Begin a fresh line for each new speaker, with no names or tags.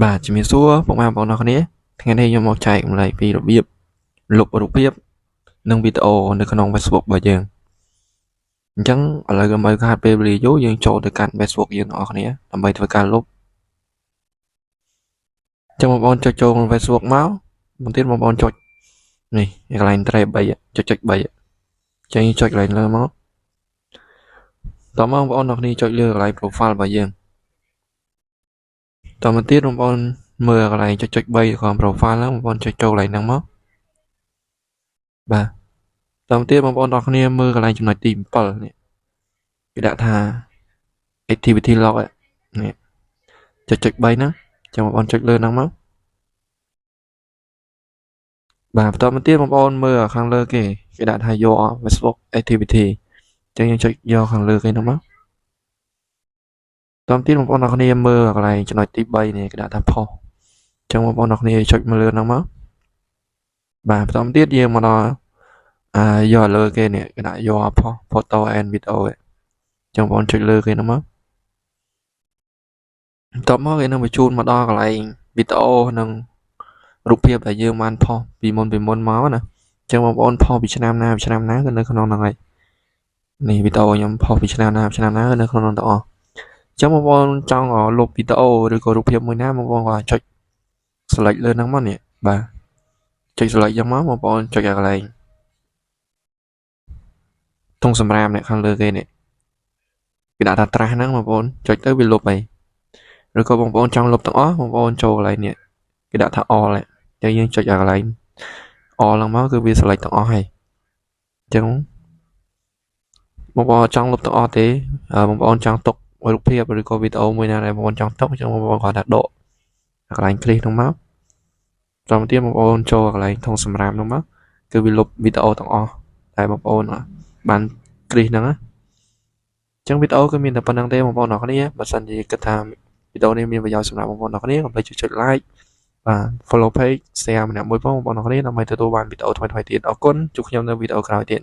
បាទជំរាបសួរពុកម៉ែបងប្អូនអរគ្នាថ្ងៃនេះខ្ញុំមកចែកម្លែកពីរបៀបលុបរូបភាពនិងវីដេអូនៅក្នុង Facebook របស់យើងអញ្ចឹងឥឡូវកុំឲ្យខាតពេលវេលាយូរយើងចូលទៅកាន់ Facebook យើងទាំងអស់គ្នាដើម្បីធ្វើការលុបអញ្ចឹងបងប្អូនចុចចូលក្នុង Facebook មកបន្ទាប់បងប្អូនចុចនេះកន្លែងត្រេ3ចុច3អញ្ចឹងចុចកន្លែងលើមកតោះមកបងប្អូនអរគ្នាចុចលើកន្លែង profile របស់យើងតមកទៀតបងប្អូនមើលកន្លែងចុច3ក្នុង profile ហ្នឹងបងប្អូនចុចចូលកន្លែងហ្នឹងមកបាទតមកទៀតបងប្អូនអរគ្នាមើលកន្លែងចំណុចទី7នេះគេដាក់ថា activity log នេះចុច3ហ្នឹងចាំបងប្អូនចុចលើហ្នឹងមកបាទបន្តមកទៀតបងប្អូនមើលខាងលើគេដាក់ថា your Facebook activity អញ្ចឹងយើងចុចយកខាងលើគេហ្នឹងមកបន្តទៀតបងប្អូនអរគ្នាមើលកន្លែងចំណុចទី3នេះគេដាក់ថា post អញ្ចឹងបងប្អូនអរគ្នាចុចមកលើហ្នឹងមកបាទបន្តទៀតយើងមកដល់យកលើគេនេះគេដាក់ your post photo and video អញ្ចឹងបងប្អូនចុចលើគេហ្នឹងមកបន្ទាប់មកគេនឹងបញ្ជូនមកដល់កន្លែងវីដេអូនិងរូបភាពដែលយើងបានផុសពីមុនមកណាអញ្ចឹងបងប្អូនផុសពីឆ្នាំណាគឺនៅក្នុងហ្នឹងហើយនេះវីដេអូខ្ញុំផុសពីឆ្នាំណាគឺនៅក្នុងហ្នឹងទាំងអស់អញ្ចឹងបងប្អូនចង់លុបវីដេអូឬក៏រូបភាពមួយណាបងប្អូនក៏ចុច select លើហ្នឹងមកនេះបាទចុច select យ៉ាងមកបងប្អូនចុចកន្លែងធុងសម្រាមនេះខាងលើគេនេះគេដាក់ថា trash ហ្នឹងបងប្អូនចុចទៅវាលុបហើយឬក៏បងប្អូនចង់លុបទាំងអស់បងប្អូនចូលកន្លែងនេះគេដាក់ថា all តែយើងចុចកន្លែង all ឡើងមកគឺវា select ទាំងអស់ហើយអញ្ចឹងបងប្អូនចង់លុបទាំងអស់ទេបងប្អូនចង់ទុករូបភាពឬក៏វីដេអូមួយណាដែលបងប្អូនចង់ទុកអញ្ចឹងបងប្អូនគាត់ថាដកកន្លែង click ហ្នឹងមកតាមទៀតបងប្អូនចូលកន្លែងធុងសម្រាមហ្នឹងមកគឺវាលុបវីដេអូទាំងអស់តែបងប្អូនបាន click ហ្នឹងណាអញ្ចឹងវីដេអូគឺមានតែប៉ុណ្្នឹងទេបងប្អូនអរគ្នាបើសិនជាគិតថាវីដេអូនេះមានប្រយោជន៍សម្រាប់បងប្អូនអរគ្នាកុំភ្លេចចុច like បាទ follow page share ម្នាក់មួយផងបងប្អូនអរគ្នាដើម្បីទទួលបានវីដេអូថ្មីៗទៀតអរគុណជួបខ្ញុំនៅវីដេអូក្រោយទៀត